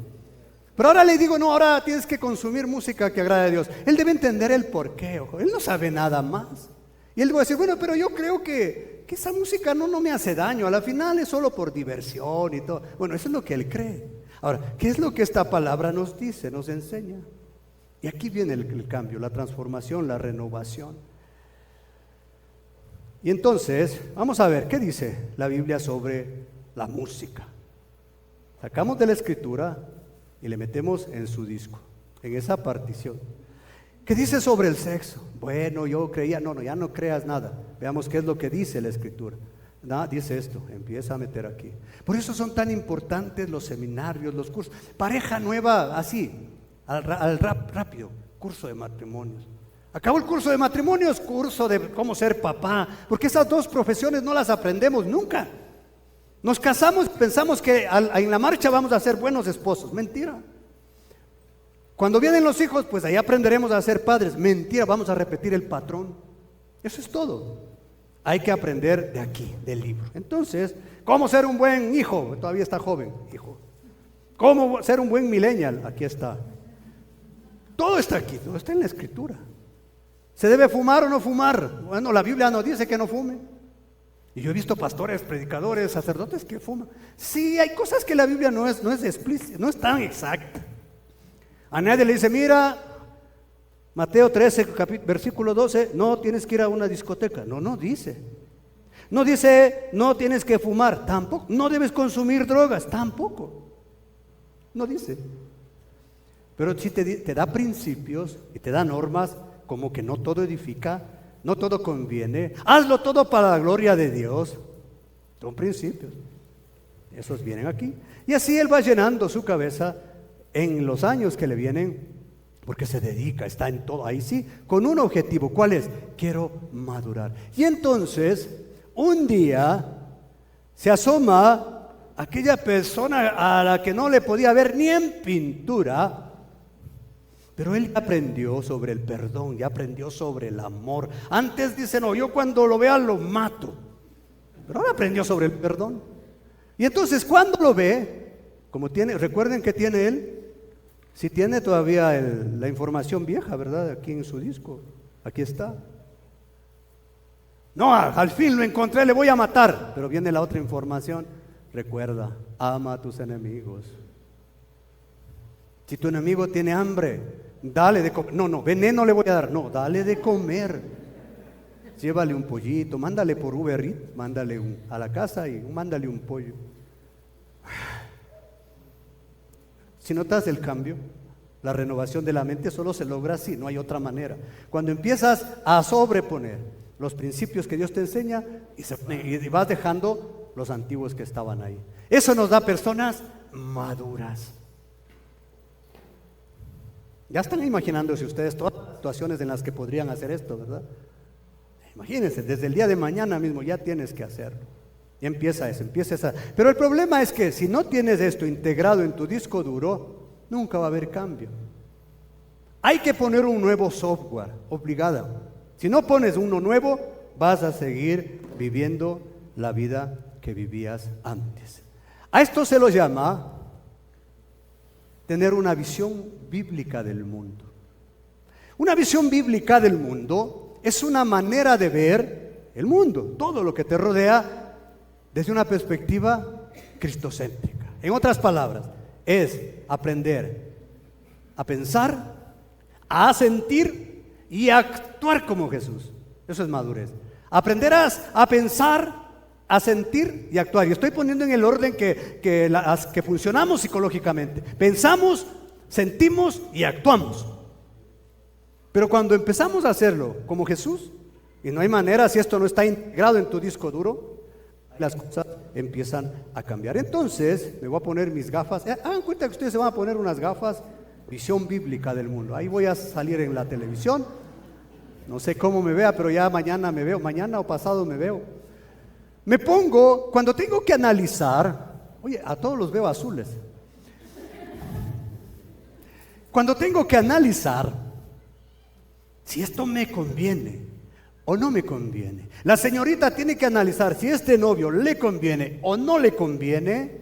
Pero ahora le digo, no, ahora tienes que consumir música que agrade a Dios. Él debe entender el porqué, ojo, él no sabe nada más. Y él va a decir, bueno, pero yo creo que esa música no me hace daño, a la final es solo por diversión y todo. Bueno, eso es lo que él cree. Ahora, ¿qué es lo que esta palabra nos dice, nos enseña? Y aquí viene el cambio, la transformación, la renovación. Y entonces, vamos a ver, ¿qué dice la Biblia sobre la música? Sacamos de la Escritura y le metemos en su disco, en esa partición. ¿Qué dice sobre el sexo? Bueno, yo creía, no, ya no creas nada. Veamos qué es lo que dice la Escritura. Dice esto, empieza a meter aquí. Por eso son tan importantes los seminarios, los cursos. Pareja nueva, así, rápido, curso de matrimonios. Acabó el curso de matrimonios, curso de cómo ser papá, porque esas dos profesiones no las aprendemos nunca. Nos casamos, pensamos que en la marcha vamos a ser buenos esposos. Mentira. Cuando vienen los hijos, pues ahí aprenderemos a ser padres. Mentira, vamos a repetir el patrón. Eso es todo. Hay que aprender de aquí, del libro. Entonces, ¿cómo ser un buen hijo? Todavía está joven, hijo. ¿Cómo ser un buen millennial? Aquí está. Todo está aquí, todo está en la Escritura. ¿Se debe fumar o no fumar? Bueno, la Biblia no dice que no fume. Y yo he visto pastores, predicadores, sacerdotes que fuman. Sí, hay cosas que la Biblia no es explícita, no es tan exacta. A nadie le dice, mira, Mateo 13, versículo 12, no tienes que ir a una discoteca. No dice. No dice, no tienes que fumar, tampoco. No debes consumir drogas, tampoco. No dice. Pero sí te da principios y te da normas, como que no todo edifica, no todo conviene. Hazlo todo para la gloria de Dios. Son principios. Esos vienen aquí. Y así él va llenando su cabeza en los años que le vienen, porque se dedica, está en todo, ahí sí, con un objetivo. ¿Cuál es? Quiero madurar. Y entonces, un día, se asoma aquella persona a la que no le podía ver ni en pintura, pero él ya aprendió sobre el perdón, ya aprendió sobre el amor. Antes dice, no, yo cuando lo vea lo mato. Pero ahora aprendió sobre el perdón. Y entonces cuando lo ve, como tiene, recuerden que tiene él, si tiene todavía la información vieja, ¿verdad? Aquí en su disco, aquí está. No, al fin lo encontré, le voy a matar. Pero viene la otra información. Recuerda, ama a tus enemigos. Si tu enemigo tiene hambre, dale de comer. No, veneno le voy a dar. No, dale de comer. Llévale un pollito, mándale por Uber Eats, mándale a la casa y mándale un pollo. Si notas el cambio, la renovación de la mente solo se logra así, no hay otra manera. Cuando empiezas a sobreponer los principios que Dios te enseña y vas dejando los antiguos que estaban ahí. Eso nos da personas maduras. Ya están imaginándose ustedes todas las situaciones en las que podrían hacer esto, ¿verdad? Imagínense, desde el día de mañana mismo ya tienes que hacerlo. Y empieza eso. Pero el problema es que si no tienes esto integrado en tu disco duro, nunca va a haber cambio. Hay que poner un nuevo software, obligada. Si no pones uno nuevo, vas a seguir viviendo la vida que vivías antes. A esto se lo llama tener una visión bíblica del mundo. Una visión bíblica del mundo es una manera de ver el mundo, todo lo que te rodea, desde una perspectiva cristocéntrica. En otras palabras, es aprender a pensar, a sentir y a actuar como Jesús. Eso es madurez. Aprender a pensar, a sentir y actuar. Y estoy poniendo en el orden que funcionamos psicológicamente. Pensamos, sentimos y actuamos. Pero cuando empezamos a hacerlo como Jesús, y no hay manera si esto no está integrado en tu disco duro, las cosas empiezan a cambiar. Entonces, me voy a poner mis gafas. Hagan cuenta que ustedes se van a poner unas gafas, visión bíblica del mundo. Ahí voy a salir en la televisión. No sé cómo me vea, pero ya mañana me veo, mañana o pasado me veo. Me pongo, cuando tengo que analizar, oye, a todos los veo azules. Cuando tengo que analizar si esto me conviene o no me conviene. La señorita tiene que analizar si este novio le conviene o no le conviene,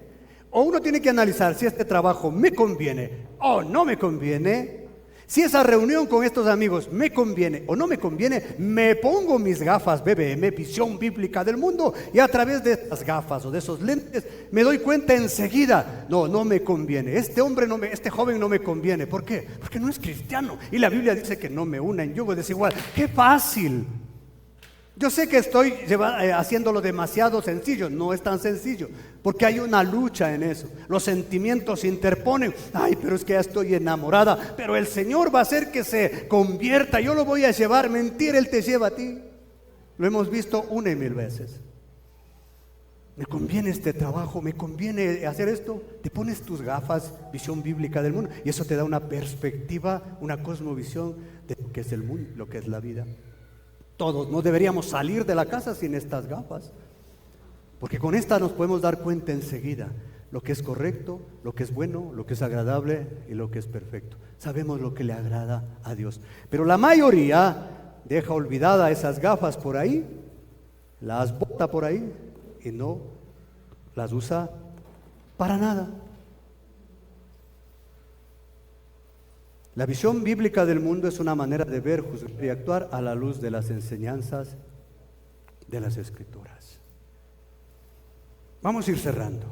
o uno tiene que analizar si este trabajo me conviene o no me conviene, si esa reunión con estos amigos me conviene o no me conviene. Me pongo mis gafas BBM, visión bíblica del mundo, y a través de estas gafas o de esos lentes me doy cuenta enseguida, no me conviene, este joven no me conviene. ¿Por qué? Porque no es cristiano, y la Biblia dice que no me una en yugo desigual. ¡Qué fácil! Yo sé que estoy haciéndolo demasiado sencillo. No es tan sencillo, porque hay una lucha en eso. Los sentimientos se interponen. Ay, pero es que ya estoy enamorada, pero el Señor va a hacer que se convierta, yo lo voy a llevar. Mentira, Él te lleva a ti. Lo hemos visto 1,000 veces. Me conviene este trabajo, me conviene hacer esto. Te pones tus gafas, visión bíblica del mundo, y eso te da una perspectiva, una cosmovisión de lo que es el mundo, lo que es la vida. Todos no deberíamos salir de la casa sin estas gafas, porque con estas nos podemos dar cuenta enseguida lo que es correcto, lo que es bueno, lo que es agradable y lo que es perfecto. Sabemos lo que le agrada a Dios, pero la mayoría deja olvidada esas gafas por ahí, las bota por ahí y no las usa para nada. La visión bíblica del mundo es una manera de ver, juzgar y actuar a la luz de las enseñanzas de las Escrituras. Vamos a ir cerrando.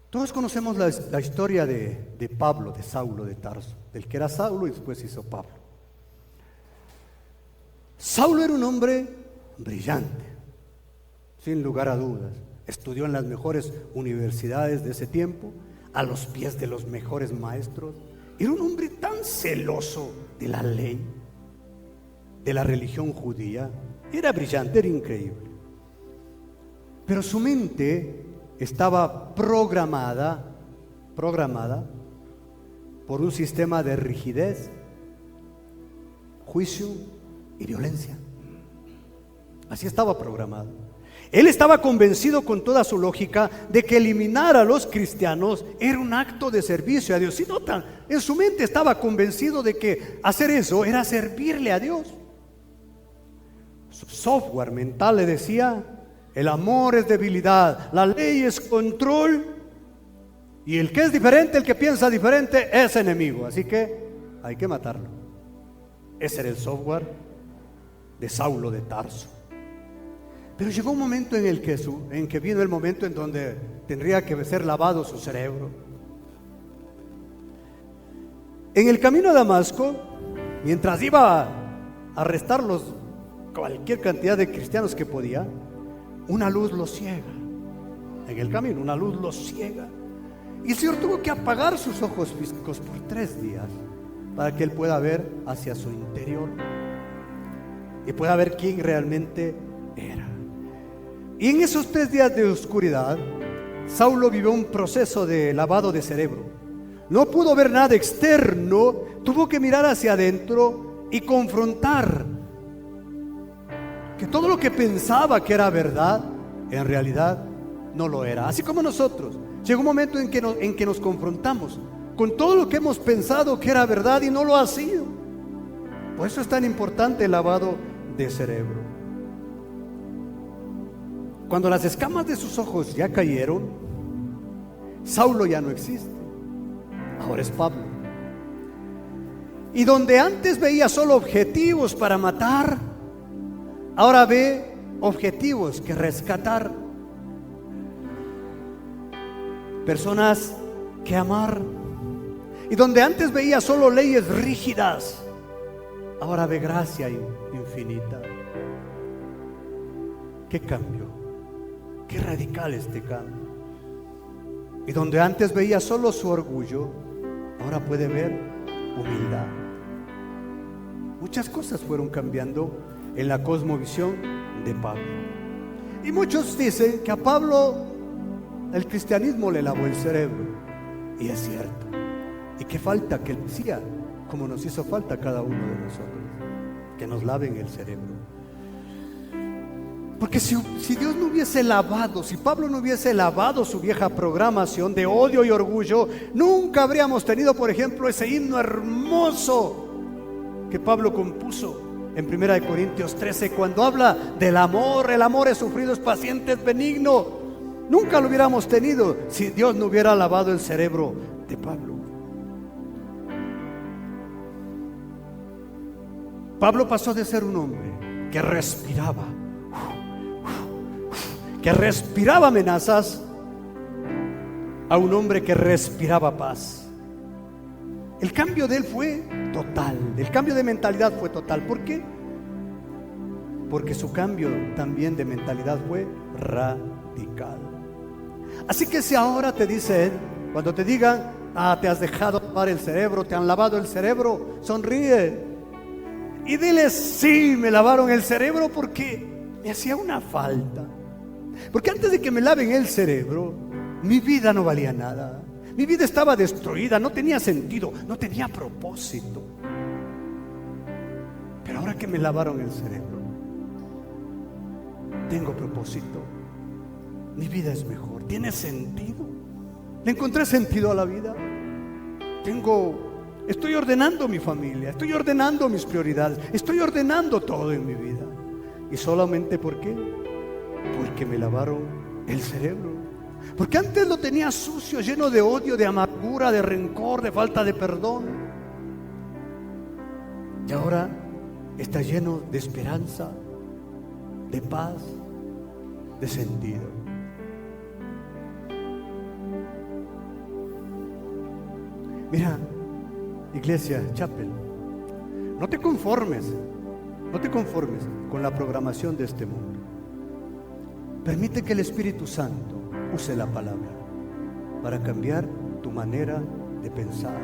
Todos conocemos la historia de Pablo, de Saulo de Tarso, del que era Saulo y después hizo Pablo. Saulo era un hombre brillante, sin lugar a dudas. Estudió en las mejores universidades de ese tiempo, a los pies de los mejores maestros. Era un hombre tan celoso de la ley, de la religión judía. Era brillante, era increíble. Pero su mente estaba programada por un sistema de rigidez, juicio y violencia. Así estaba programado. Él estaba convencido con toda su lógica de que eliminar a los cristianos era un acto de servicio a Dios. Si notan, en su mente estaba convencido de que hacer eso era servirle a Dios. Su software mental le decía: el amor es debilidad, la ley es control, y el que es diferente, el que piensa diferente, es enemigo. Así que hay que matarlo. Ese era el software de Saulo de Tarso. Pero llegó un momento en que vino el momento en donde tendría que ser lavado su cerebro. En el camino a Damasco, mientras iba a arrestar cualquier cantidad de cristianos que podía, una luz lo ciega. En el camino, una luz lo ciega. Y el Señor tuvo que apagar sus ojos físicos por 3 días para que él pueda ver hacia su interior y pueda ver quién realmente era. Y en esos 3 días de oscuridad, Saulo vivió un proceso de lavado de cerebro. No pudo ver nada externo, tuvo que mirar hacia adentro y confrontar que todo lo que pensaba que era verdad, en realidad no lo era. Así como nosotros, llegó un momento en que nos confrontamos con todo lo que hemos pensado que era verdad y no lo ha sido. Por eso es tan importante el lavado de cerebro. Cuando las escamas de sus ojos ya cayeron, Saulo ya no existe. Ahora es Pablo. Y donde antes veía solo objetivos para matar, ahora ve objetivos que rescatar, personas que amar. Y donde antes veía solo leyes rígidas, ahora ve gracia infinita. ¿Qué cambio? Qué radical este cambio. Y donde antes veía solo su orgullo, ahora puede ver humildad. Muchas cosas fueron cambiando en la cosmovisión de Pablo. Y muchos dicen que a Pablo el cristianismo le lavó el cerebro. Y es cierto. Y que falta que él decía, como nos hizo falta a cada uno de nosotros, que nos laven el cerebro. Porque si Dios no hubiese lavado, si Pablo no hubiese lavado su vieja programación de odio y orgullo, nunca habríamos tenido, por ejemplo, ese himno hermoso que Pablo compuso en 1 Corintios 13, cuando habla del amor. El amor es sufrido, es paciente, es benigno. Nunca lo hubiéramos tenido si Dios no hubiera lavado el cerebro de Pablo. Pablo pasó de ser un hombre que respiraba amenazas, a un hombre que respiraba paz. El cambio de él fue total, el cambio de mentalidad fue total. ¿Por qué? Porque su cambio también de mentalidad fue radical. Así que si ahora te dicen, cuando te digan, te has dejado lavar el cerebro, te han lavado el cerebro, sonríe y diles: sí, me lavaron el cerebro porque me hacía una falta. Porque antes de que me laven el cerebro, mi vida no valía nada. Mi vida estaba destruida, no tenía sentido, no tenía propósito. Pero ahora que me lavaron el cerebro, tengo propósito. Mi vida es mejor, tiene sentido. Le encontré sentido a la vida. Estoy ordenando mi familia, estoy ordenando mis prioridades, estoy ordenando todo en mi vida. ¿Y solamente por qué? Porque me lavaron el cerebro. Porque antes lo tenía sucio, lleno de odio, de amargura, de rencor, de falta de perdón. Y ahora está lleno de esperanza, de paz, de sentido. Mira, iglesia, Chapel, no te conformes con la programación de este mundo. Permite que el Espíritu Santo use la palabra para cambiar tu manera de pensar.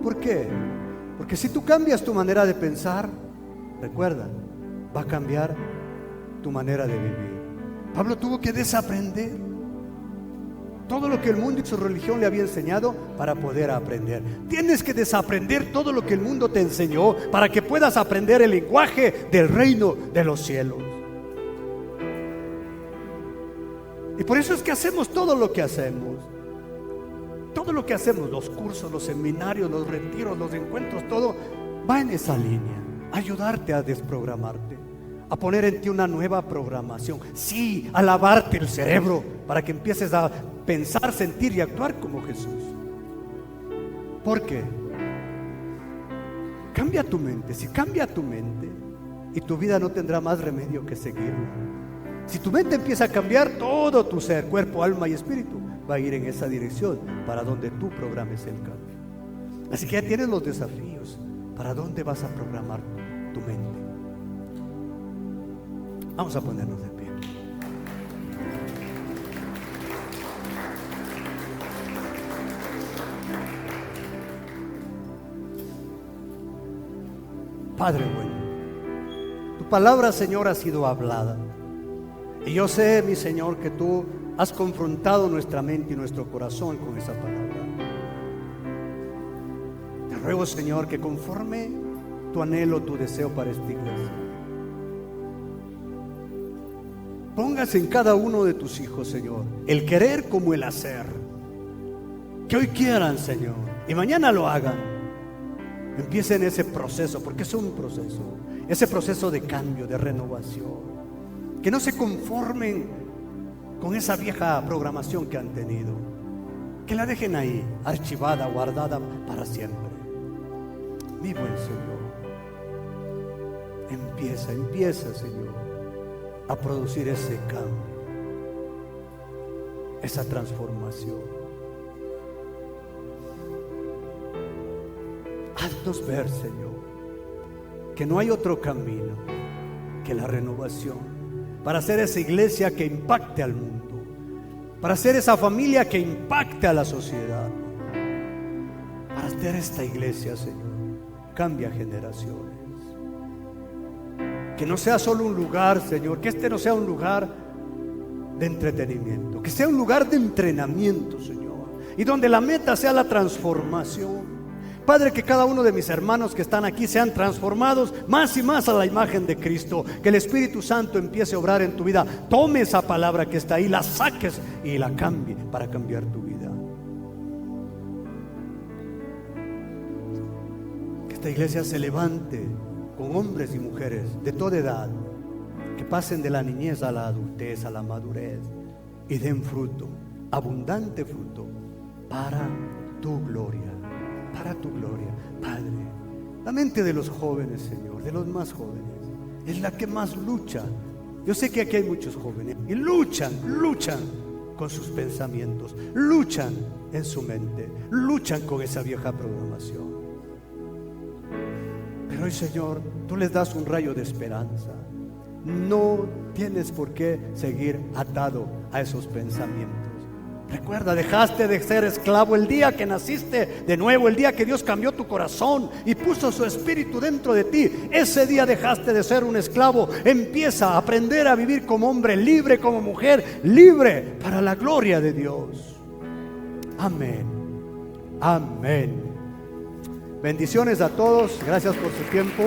¿Por qué? Porque si tú cambias tu manera de pensar, recuerda, va a cambiar tu manera de vivir. Pablo tuvo que desaprender todo lo que el mundo y su religión le había enseñado para poder aprender. Tienes que desaprender todo lo que el mundo te enseñó para que puedas aprender el lenguaje del reino de los cielos. Y por eso es que hacemos todo lo que hacemos. Todo lo que hacemos, los cursos, los seminarios, los retiros, los encuentros, todo va en esa línea. Ayudarte a desprogramarte, a poner en ti una nueva programación. Sí, a lavarte el cerebro para que empieces a pensar, sentir y actuar como Jesús. ¿Por qué? Cambia tu mente. Si cambia tu mente, y tu vida no tendrá más remedio que seguirla. Si tu mente empieza a cambiar, todo tu ser, cuerpo, alma y espíritu va a ir en esa dirección para donde tú programes el cambio. Así que ya tienes los desafíos. ¿Para dónde vas a programar tu mente? Vamos a ponernos de pie. Padre bueno, tu palabra, Señor, ha sido hablada. Y yo sé, mi Señor, que tú has confrontado nuestra mente y nuestro corazón con esa palabra. Te ruego, Señor, que conforme tu anhelo, tu deseo para esta iglesia, pongas en cada uno de tus hijos, Señor, el querer como el hacer. Que hoy quieran, Señor, y mañana lo hagan. Empiecen ese proceso, porque es un proceso, ese proceso de cambio, de renovación. Que no se conformen con esa vieja programación que han tenido. Que la dejen ahí, archivada, guardada para siempre. Mi buen Señor, empieza, Señor, a producir ese cambio, esa transformación. Haznos ver, Señor, que no hay otro camino que la renovación, para hacer esa iglesia que impacte al mundo, para hacer esa familia que impacte a la sociedad, para hacer esta iglesia, Señor, cambia generaciones. Que no sea solo un lugar, Señor, que este no sea un lugar de entretenimiento, que sea un lugar de entrenamiento, Señor, y donde la meta sea la transformación. Padre, que cada uno de mis hermanos que están aquí sean transformados más y más a la imagen de Cristo. Que el Espíritu Santo empiece a obrar en tu vida. Tome esa palabra que está ahí, la saques y la cambie para cambiar tu vida. Que esta iglesia se levante con hombres y mujeres de toda edad, que pasen de la niñez a la adultez, a la madurez, y den fruto, abundante fruto, para tu gloria. Para tu gloria, Padre. La mente de los jóvenes, Señor, de los más jóvenes, es la que más lucha. Yo sé que aquí hay muchos jóvenes y luchan con sus pensamientos, luchan en su mente, luchan con esa vieja programación. Pero hoy, Señor, tú les das un rayo de esperanza. No tienes por qué seguir atado a esos pensamientos. Recuerda, dejaste de ser esclavo el día que naciste de nuevo, el día que Dios cambió tu corazón y puso su espíritu dentro de ti. Ese día dejaste de ser un esclavo. Empieza a aprender a vivir como hombre libre, como mujer libre, para la gloria de Dios. Amén. Amén. Bendiciones a todos. Gracias por su tiempo.